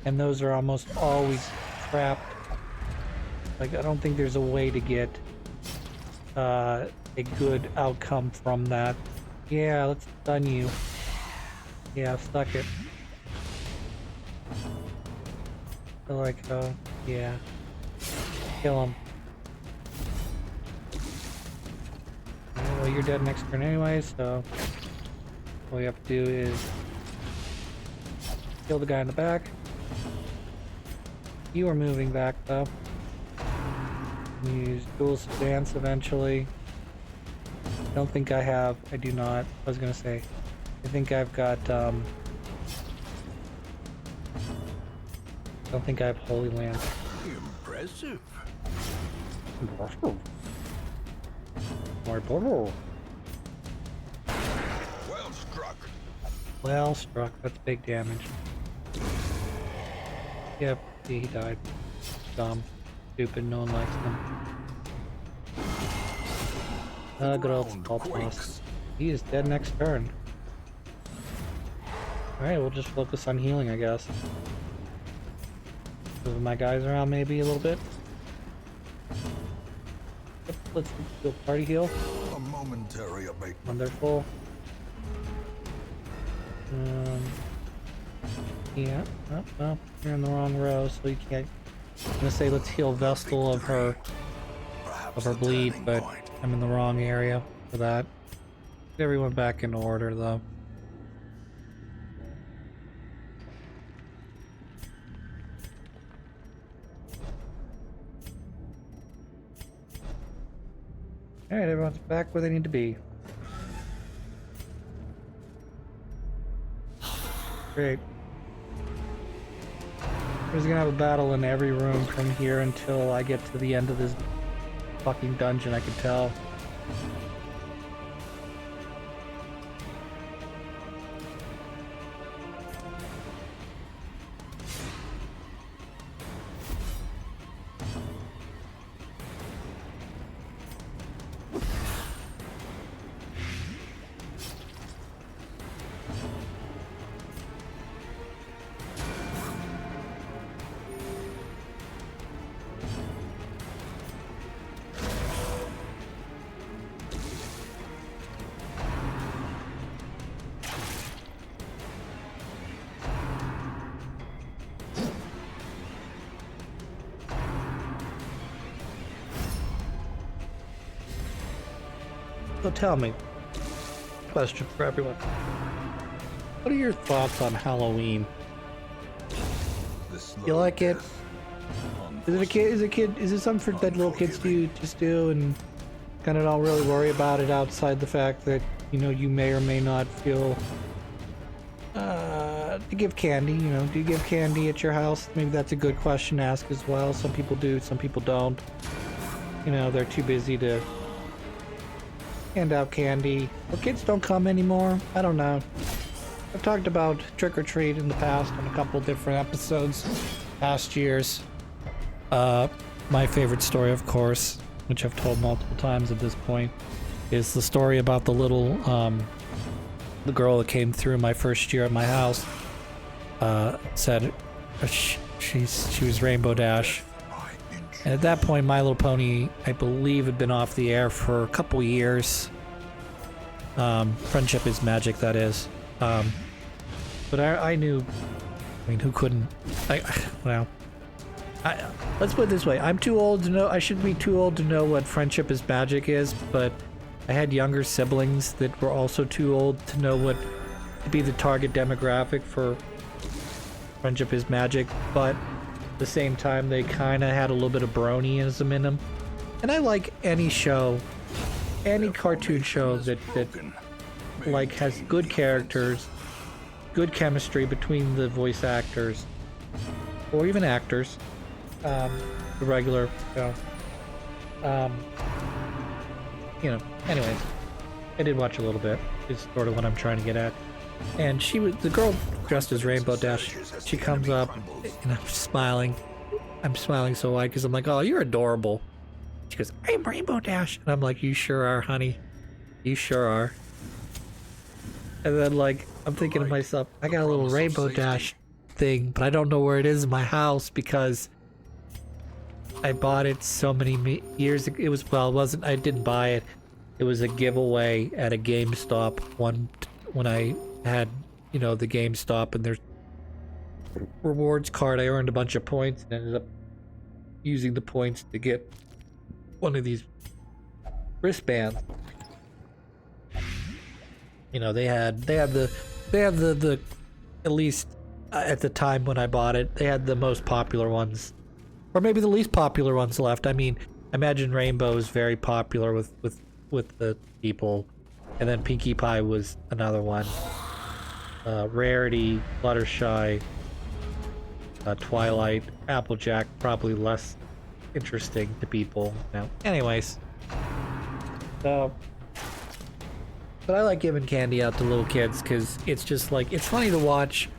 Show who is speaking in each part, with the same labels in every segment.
Speaker 1: and those are almost always trapped. Like, I don't think there's a way to get a good outcome from that. Yeah, let's stun you. Yeah, suck it. I like, yeah. Kill him. Yeah, well, you're dead next turn anyway, so all we have to do is kill the guy in the back. You are moving back, though. Use dual stance eventually. Don't think I have. I do not. I was gonna say. I think I've got. Don't think I have Holy Land.
Speaker 2: Impressive.
Speaker 1: My brother.
Speaker 2: Well struck.
Speaker 1: Well struck. That's big damage. Yep. He died. Dumb. Stupid. No one likes him. Good old Spaltos. He is dead next turn. Alright, we'll just focus on healing, I guess. Move my guys around maybe a little bit. Yep, let's do a party heal.
Speaker 2: A momentary abatement.
Speaker 1: Wonderful. Yeah. Oh, you're in the wrong row, so you can't. I'm gonna say let's heal Vestal of her bleed, but I'm in the wrong area for that. Get everyone back in order, though. Alright, everyone's back where they need to be. Great. We're just gonna have a battle in every room from here until I get to the end of this fucking dungeon, I can tell. So tell me, question for everyone. What are your thoughts on Halloween? You like it? Is it a kid? Is it something that little kids do and kind of don't really worry about it outside the fact that, you know, you may or may not feel to give candy, you know, do you give candy at your house? Maybe that's a good question to ask as well. Some people do, some people don't. You know, they're too busy to hand out candy. Or kids don't come anymore. I don't know. I've talked about trick-or-treat in the past on a couple different episodes past years. My favorite story, of course, which I've told multiple times at this point, is the story about the little the girl that came through my first year at my house. Said she was Rainbow Dash. And at that point, My Little Pony, I believe, had been off the air for a couple years. Friendship is Magic, that is. But I knew, I mean, who couldn't? Let's put it this way. I'm too old to know, I shouldn't be too old to know what Friendship is Magic is, but I had younger siblings that were also too old to know what to be the target demographic for Friendship is Magic, but at the same time, they kind of had a little bit of bronyism in them. And I like any show, any cartoon show that like has good characters, good chemistry between the voice actors, or even actors, the regular, anyways, I did watch a little bit, is sort of what I'm trying to get at. And she was, the girl dressed as Rainbow Dash, she comes up, and I'm smiling so wide, because I'm like, oh, you're adorable. She goes, I'm Rainbow Dash, and I'm like, you sure are, honey, you sure are. And then, like, I'm thinking to myself, I got a little Rainbow Dash thing, but I don't know where it is in my house because I bought it so many years ago. It was, well, it wasn't, I didn't buy it. It was a giveaway at a GameStop when I had, you know, the GameStop and their rewards card. I earned a bunch of points and ended up using the points to get one of these wristbands. You know, they had the at least at the time when I bought it, they had the most popular ones, or maybe the least popular ones left. I mean, Imagine Rainbow is very popular with the people, and then Pinkie Pie was another one. Rarity, Fluttershy, Twilight, Applejack, probably less interesting to people. Now, anyways, so. But I like giving candy out to little kids because it's just like, it's funny to watch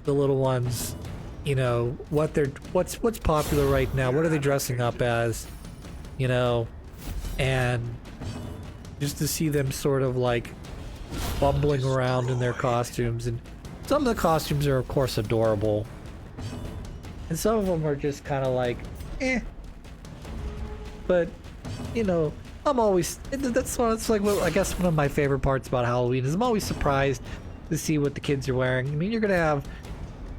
Speaker 1: the little ones, you know, what's popular right now, what are they dressing up as, you know, and just to see them sort of like bumbling around in their costumes. And some of the costumes are of course adorable, and some of them are just kind of like, eh. But, you know, I'm always, that's like, well, I guess one of my favorite parts about Halloween is I'm always surprised to see what the kids are wearing. I mean, you're gonna have,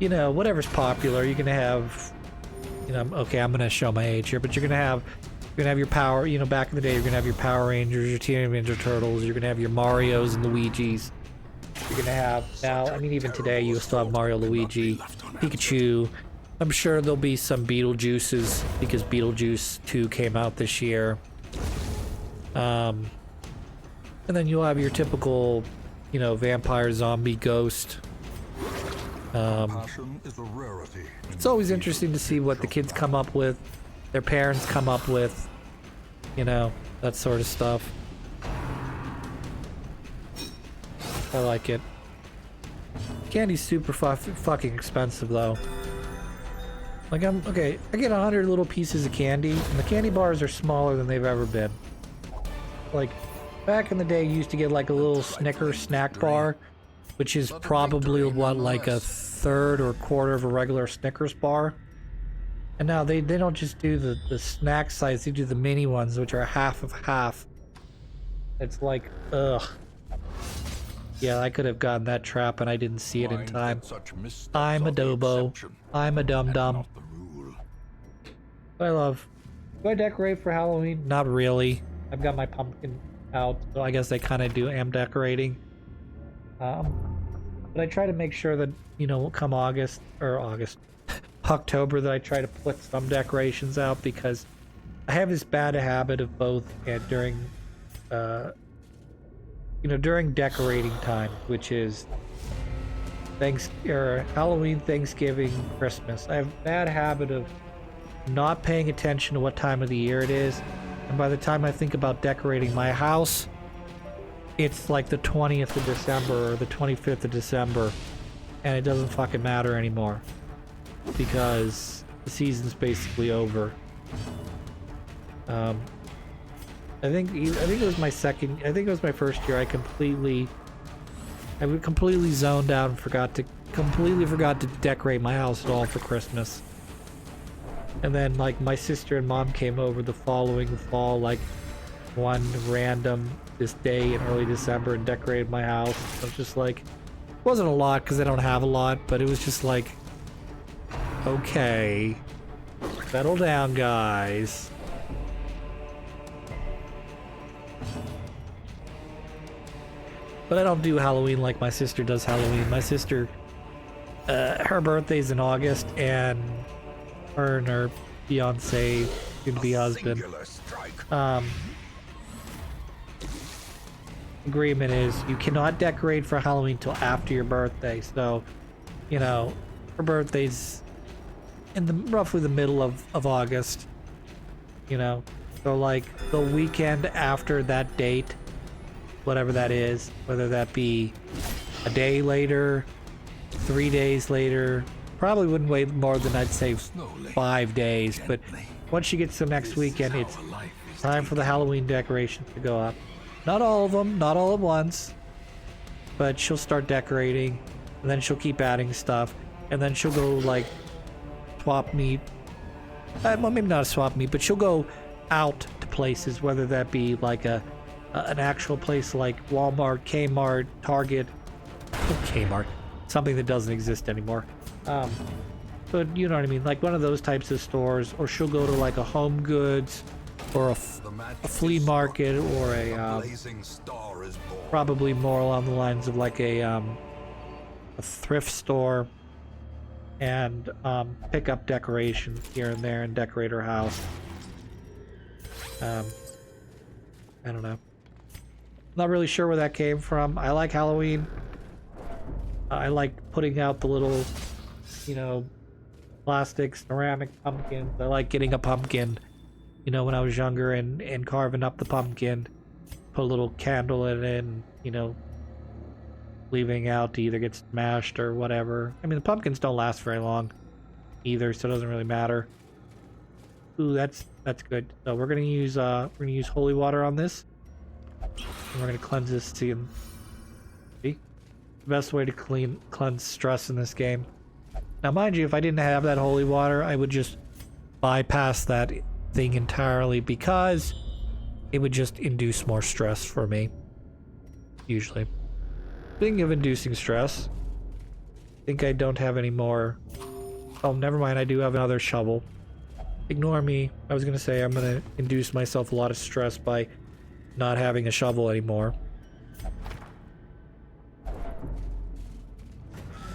Speaker 1: you know, whatever's popular. You're gonna have, you know, okay, I'm gonna show my age here, but you're gonna have your Power, you know, back in the day, you're gonna have your Power Rangers, your Teenage Ninja Turtles, you're gonna have your Marios and Luigis. You're gonna have, now, I mean, even today, you still have Mario, Luigi, Pikachu. I'm sure there'll be some Beetlejuices because Beetlejuice 2 came out this year. And then you'll have your typical, you know, vampire, zombie, ghost. It's always interesting to see what the kids come up with, their parents come up with, you know, that sort of stuff. I like it. Candy's super fucking expensive though. Like, I get 100 little pieces of candy, and the candy bars are smaller than they've ever been. Like, back in the day, you used to get like a little Snickers snack bar, which is probably what, like a third or a quarter of a regular Snickers bar. And now they don't just do the snack size, they do the mini ones, which are half of half. It's like, ugh. Yeah, I could have gotten that trap and I didn't see it in time. I'm a dobo. I'm a dum-dum. I love. Do I decorate for Halloween? Not really. I've got my pumpkin out, so I guess I kind of am decorating. But I try to make sure that, you know, come October, that I try to put some decorations out, because I have this bad habit of both during decorating time, which is Halloween, Thanksgiving, Christmas. I have a bad habit of not paying attention to what time of the year it is. And by the time I think about decorating my house, it's like the 20th of December or the 25th of December, and it doesn't fucking matter anymore because the season's basically over. I think it was my first year I completely zoned out and completely forgot to decorate my house at all for Christmas. And then, like, my sister and mom came over the following fall, like, one random this day in early December, and decorated my house. I was just like, it wasn't a lot because I don't have a lot, but it was just like, okay, settle down, guys. But I don't do Halloween like my sister does Halloween. My sister, her birthday's in August, and her and her fiance, soon-to-be husband, agreement is you cannot decorate for Halloween till after your birthday. So, you know, her birthday's in roughly the middle of August, you know, so like the weekend after that date, whatever that is, whether that be a day later, 3 days later, probably wouldn't wait more than, I'd say, 5 days, but once she gets to next weekend, it's time for the Halloween decorations to go up. Not all of them, not all at once, but she'll start decorating, and then she'll keep adding stuff. and then she'll go like swap meet. Well, maybe not a swap meet, but she'll go out to places, whether that be like an actual place like Walmart, Kmart, Target, Kmart, something that doesn't exist anymore. But you know what I mean, like one of those types of stores, or she'll go to like a Home Goods or a flea market, or a probably more along the lines of like a thrift store, and pick up decorations here and there and decorate her house. I don't know. Not really sure where that came from. I like Halloween. I like putting out the little, you know, plastic ceramic pumpkins. I like getting a pumpkin, you know, when I was younger, and carving up the pumpkin, put a little candle in it, and, you know, leaving out to either get smashed or whatever. I mean, the pumpkins don't last very long either, so it doesn't really matter. Ooh, that's good. So we're gonna use holy water on this, and we're gonna cleanse this to see the best way to cleanse stress in this game. Now, mind you, if I didn't have that holy water, I would just bypass that thing entirely, because it would just induce more stress for me. Usually. Speaking of inducing stress, I think I don't have any more. Oh, never mind. I do have another shovel. Ignore me. I was gonna say I'm gonna induce myself a lot of stress by not having a shovel anymore.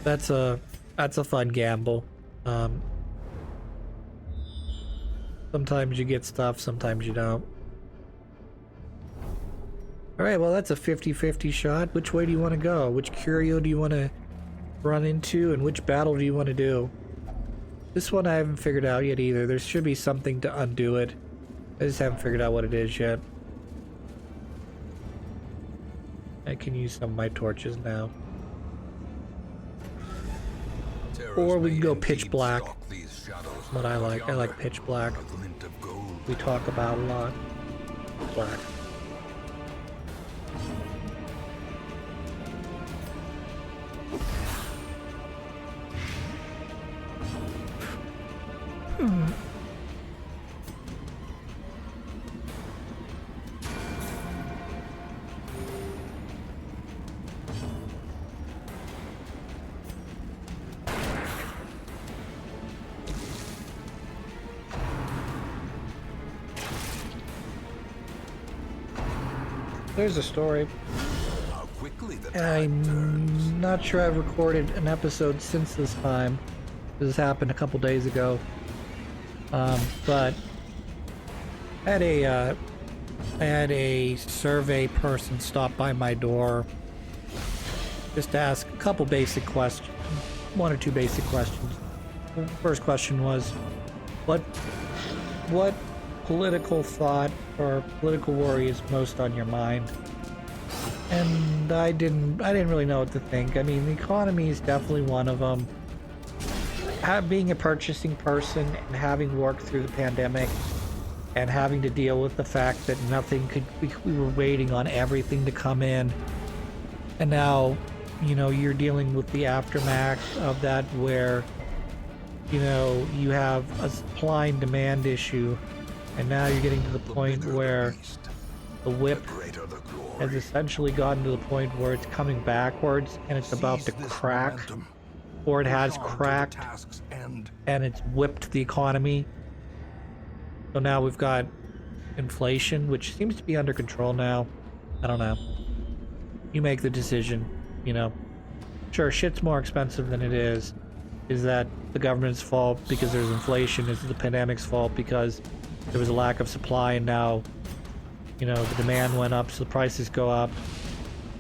Speaker 1: That's a fun gamble. Sometimes you get stuff, sometimes you don't. Alright, well that's a 50-50 shot. Which way do you want to go? Which curio do you want to run into, and which battle do you want to do? This one I haven't figured out yet either. There should be something to undo it. I just haven't figured out what it is yet. I can use some of my torches now. Or we can go pitch black. What I like. I like pitch black. We talk about a lot. Black. There's a story. I'm not sure I've recorded an episode since this time. This happened a couple days ago. But I had a survey person stop by my door just to ask a couple basic questions. One or two basic questions. The first question was, what political thought or political worry is most on your mind? And I didn't really know what to think. I mean, the economy is definitely one of them. Being a purchasing person and having worked through the pandemic and having to deal with the fact that we were waiting on everything to come in, and now, you know, you're dealing with the aftermath of that, where, you know, you have a supply and demand issue, and now you're getting to the point where the whip has essentially gotten to the point where it's coming backwards and it's about to crack, or it has cracked and it's whipped the economy. So now we've got inflation, which seems to be under control now. I don't know. You make the decision, you know. Sure, shit's more expensive than it is. Is that the government's fault because there's inflation? Is it the pandemic's fault because there was a lack of supply and now, you know, the demand went up, so the prices go up?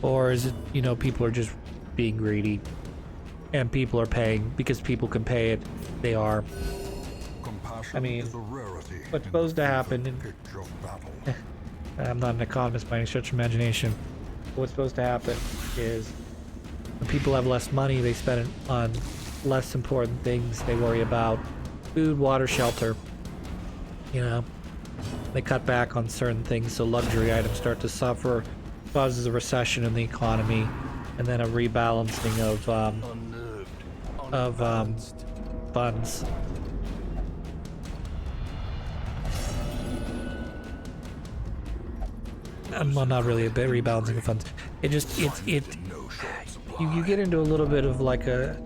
Speaker 1: Or is it, you know, people are just being greedy and people are paying because people can pay it? They are. I mean, what's supposed to happen, I'm not an economist by any stretch of imagination. What's supposed to happen is when people have less money, they spend it on less important things. They worry about food, water, shelter. You know, they cut back on certain things, so luxury items start to suffer, causes a recession in the economy, and then a rebalancing of of funds. Well, not really a bit rebalancing of funds. It just
Speaker 2: No short supply.
Speaker 1: you get into a little bit of like a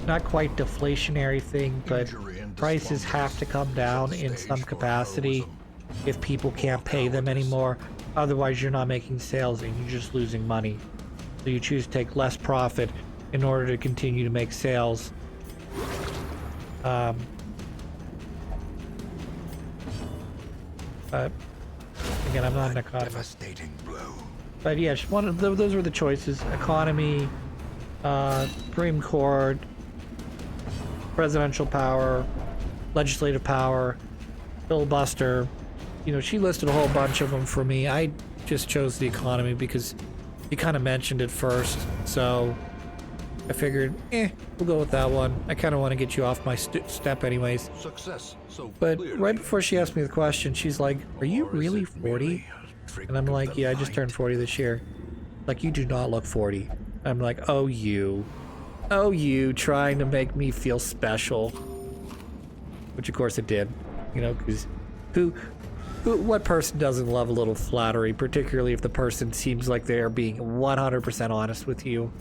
Speaker 1: not quite deflationary thing, but
Speaker 2: Injury and
Speaker 1: prices have to come down in some
Speaker 2: stage for
Speaker 1: capacity
Speaker 2: heroism.
Speaker 1: if people can't pay them anymore. Otherwise, you're not making sales and you're just losing money. So you choose to take less profit in order to continue to make sales. But again, I'm not an economist.
Speaker 2: Devastating blow.
Speaker 1: But yeah, one of those were the choices: economy, Supreme Court, presidential power, legislative power, filibuster. You know, she listed a whole bunch of them for me. I just chose the economy because you kind of mentioned it first, so I figured, we'll go with that one. I kind of want to get you off my step anyways.
Speaker 2: Success so
Speaker 1: But
Speaker 2: clearly.
Speaker 1: right before she asked me the question, she's like, are you
Speaker 2: Or is
Speaker 1: really
Speaker 2: it
Speaker 1: 40?
Speaker 2: merely a trick
Speaker 1: And I'm
Speaker 2: of
Speaker 1: like,
Speaker 2: the
Speaker 1: yeah, I just turned
Speaker 2: light?
Speaker 1: 40 this year. Like, you do not look 40. I'm like, oh, you. Oh, you trying to make me feel special. Which, of course, it did. You know, because what person doesn't love a little flattery, particularly if the person seems like they are being 100% honest with you,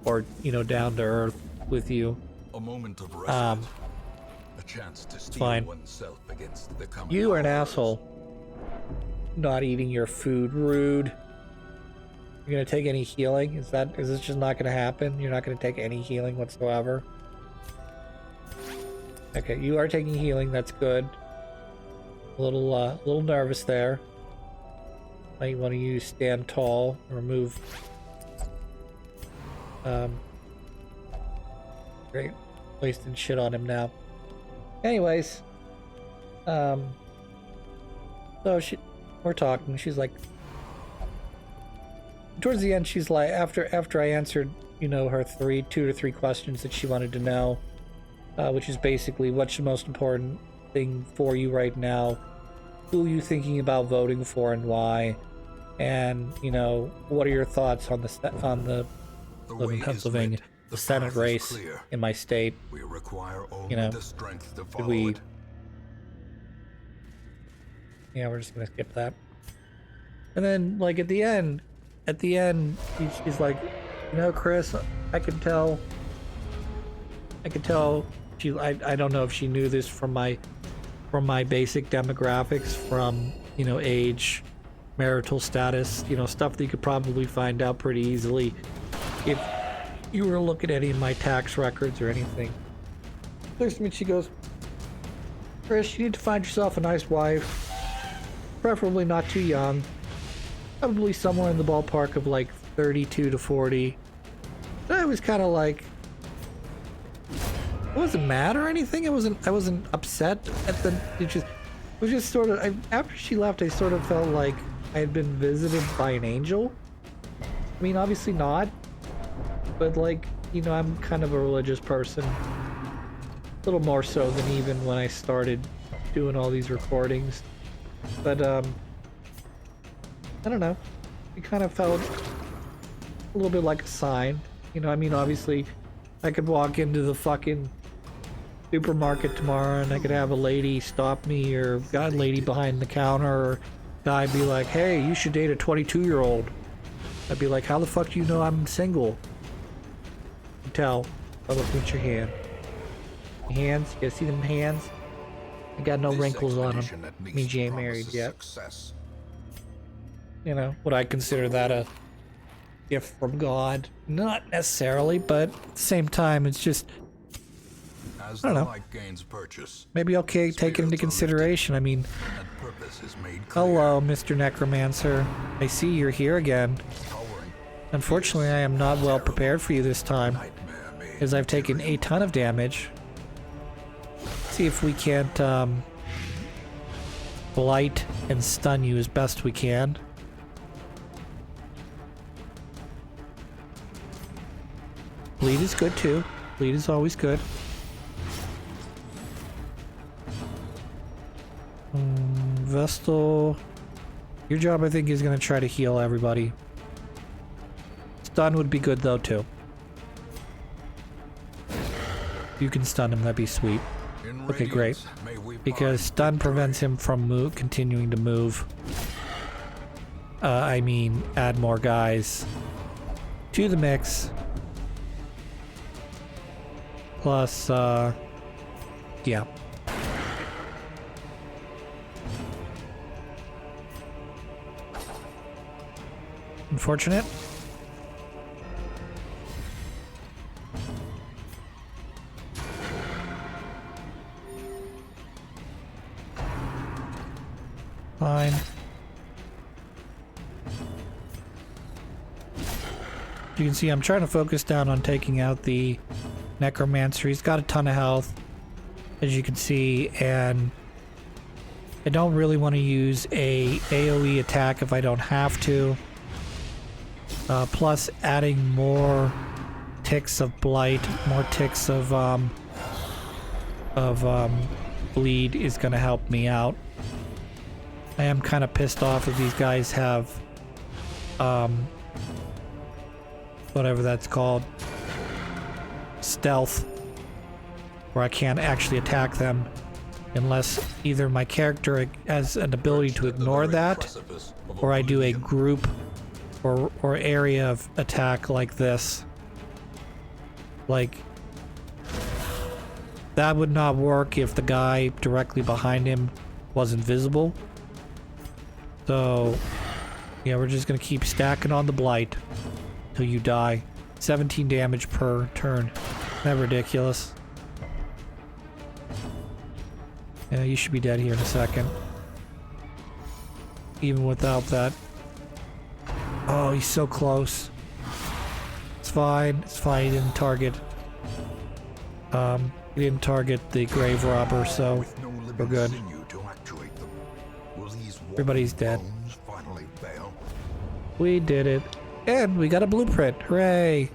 Speaker 1: or, you know, down to earth with you.
Speaker 2: A moment of respite. A chance to steel
Speaker 1: fine.
Speaker 2: oneself against the coming
Speaker 1: You are an
Speaker 2: horrors.
Speaker 1: asshole. Not eating your food, rude. You're gonna take any healing? Is this just not gonna happen? You're not gonna take any healing whatsoever? Okay, you are taking healing, that's good. A little nervous there. Might want to use stand tall, remove great. Wasting shit on him now. Anyways. So we're talking, she's like, towards the end, she's like, after I answered, you know, her 2 to 3 questions that she wanted to know, which is basically, what's the most important thing for you right now? Who are you thinking about voting for and why? And, you know, what are your thoughts on the live
Speaker 2: way
Speaker 1: in
Speaker 2: is
Speaker 1: Pennsylvania,
Speaker 2: lit.
Speaker 1: the
Speaker 2: The
Speaker 1: Senate
Speaker 2: path is
Speaker 1: race
Speaker 2: clear.
Speaker 1: in my state?
Speaker 2: We require only
Speaker 1: You know,
Speaker 2: the strength to
Speaker 1: Did
Speaker 2: follow
Speaker 1: we?
Speaker 2: it.
Speaker 1: Yeah, we're just gonna skip that. And then, like at the end, she's like, you know, Chris, I could tell. I don't know if she knew this from my basic demographics, from, you know, age, marital status, you know, stuff that you could probably find out pretty easily if you were to look at any of my tax records or anything. Looks at me, she goes, Chris, you need to find yourself a nice wife, preferably not too young, probably somewhere in the ballpark of like 32 to 40. And I was kind of like, it wasn't mad or anything. I wasn't upset at the. It was just sort of. After she left, I sort of felt like I had been visited by an angel. I mean, obviously not, but like, you know, I'm kind of a religious person, a little more so than even when I started doing all these recordings. But I don't know. It kind of felt a little bit like a sign. You know, I mean, obviously, I could walk into the fucking supermarket tomorrow and I could have a lady stop me, or a lady behind the counter, or guy be like, hey, you should date a 22-year-old. I'd be like, how the fuck do you know I'm single? You can tell by looking at your hand. Your hands, you guys see them hands? I got no
Speaker 2: This
Speaker 1: wrinkles on
Speaker 2: expedition
Speaker 1: them.
Speaker 2: at least
Speaker 1: Me, Jay, ain't married
Speaker 2: promises
Speaker 1: yet.
Speaker 2: Success.
Speaker 1: You know, would I consider that a gift from God? Not necessarily, but at the same time, it's just,
Speaker 2: As
Speaker 1: I don't
Speaker 2: the
Speaker 1: know.
Speaker 2: light gains purchase,
Speaker 1: maybe okay, take it into
Speaker 2: Spirits are lifted.
Speaker 1: consideration. I mean,
Speaker 2: and purpose is made clear.
Speaker 1: hello, Mr. Necromancer. I see you're here again.
Speaker 2: Towering
Speaker 1: Unfortunately, I am not well prepared for you this time,
Speaker 2: nightmare made
Speaker 1: as I've taken a ton of damage. See if we can't blight and stun you as best we can. Bleed is good too. Bleed is always good. Vestal, your job I think is going to try to heal everybody. Stun would be good though too. You can stun him, that'd be sweet.
Speaker 2: In
Speaker 1: Okay, great.
Speaker 2: radiance, may we
Speaker 1: Because
Speaker 2: find
Speaker 1: stun
Speaker 2: victory.
Speaker 1: prevents him from continuing to move. I mean, add more guys to the mix. Plus, yeah. Unfortunate. Fine. You can see I'm trying to focus down on taking out the Necromancer. He's got a ton of health, as you can see, and I don't really want to use a AoE attack if I don't have to. Plus, adding more ticks of blight, more ticks of bleed is going to help me out. I am kind of pissed off that these guys have whatever that's called, stealth, where I can't actually attack them unless either my character has an ability to ignore that, or I do a group or area of attack like this. Like, that would not work if the guy directly behind him was invisible. So, yeah, we're just gonna keep stacking on the blight till you die. 17 damage per turn. Isn't that ridiculous? Yeah, you should be dead here in a second. Even without that. Oh, he's so close. It's fine. It's fine. He didn't target. He didn't target the grave robber, so
Speaker 2: With no living
Speaker 1: we're good.
Speaker 2: sinew to actuate them, will these
Speaker 1: Everybody's dead.
Speaker 2: bones finally fail?
Speaker 1: We did it. And we got a blueprint. Hooray!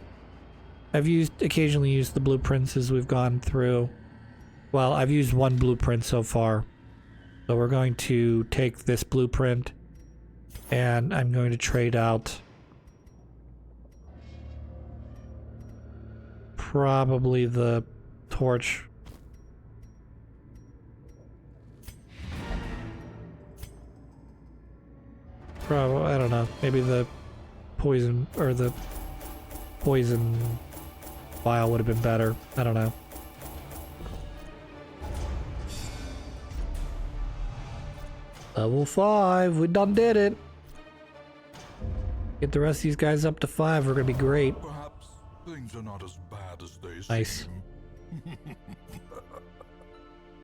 Speaker 1: I've occasionally used the blueprints as we've gone through. Well, I've used one blueprint so far. So we're going to take this blueprint and I'm going to trade out probably the torch. Probably, I don't know, maybe the poison or the poison vial would have been better. I don't know. Level 5, we done did it. Get the rest of these guys up to 5, we're gonna be great.
Speaker 2: Perhaps things are not as bad as they
Speaker 1: Nice.
Speaker 2: seem.